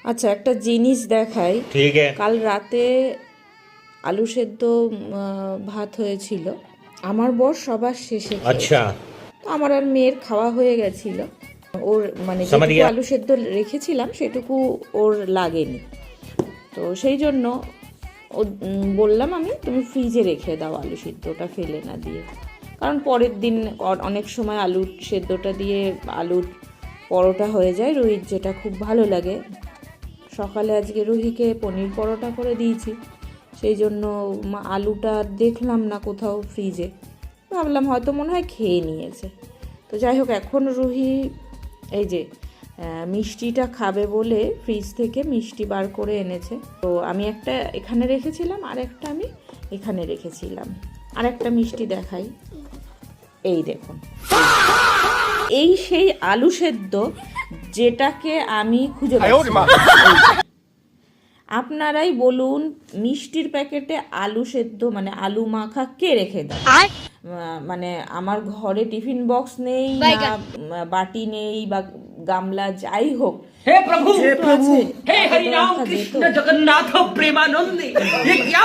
আচ্ছা, একটা জিনিস দেখাই। ठीक है। কাল রাতে আলু সেদ্ধ ভাত হয়েছিল, আমার বর সবার শেষে খেয়েছে। अच्छा, তো আমার আর মেয়ের খাওয়া হয়ে গেছিল। ওর মানে समझ যেটুকু गया। আলু সেদ্ধ রেখেছিলাম সেটুকু ওর লাগেনি। তো সেই জন্য বললাম আমি, তুমি ফ্রিজে রেখে দাও আলু সেদ্ধটা ফেলে না দিয়ে, কারণ পরের দিন অনেক সময় আলু সেদ্ধটা দিয়ে আলুর পরোটা হয়ে যায় রুহির, যেটা খুব ভালো লাগে। সকালে আজকে রুহিকে পনির পরোটা করে দিয়েছি, সেই জন্য আলুটা দেখলাম না কোথাও ফ্রিজে, ভাবলাম হয়তো মনে হয় খেয়ে নিয়েছে। তো যাই হোক, এখন রুহি এই যে মিষ্টিটা খাবে বলে ফ্রিজ থেকে মিষ্টি বার করে এনেছে। তো আমি একটা এখানে রেখেছিলাম, আর একটা আমি এখানে রেখেছিলাম। আর একটা মিষ্টি দেখাই, এই দেখুন, এই সেই আলু সেদ্ধ যেটাকে আমি খুঁজে পাচ্ছি না। আপনারাই বলুন, মিষ্টির প্যাকেটে আলু সেদ্ধ মানে আলু মাখা কে রেখে দেয়? মানে আমার ঘরে টিফিন বক্স নেই, না বাটি নেই বা গামলা, যাই হোক। हे प्रभु हे हे हरि राम कृष्ण जगन्नाथ प्रेमानंद ये क्या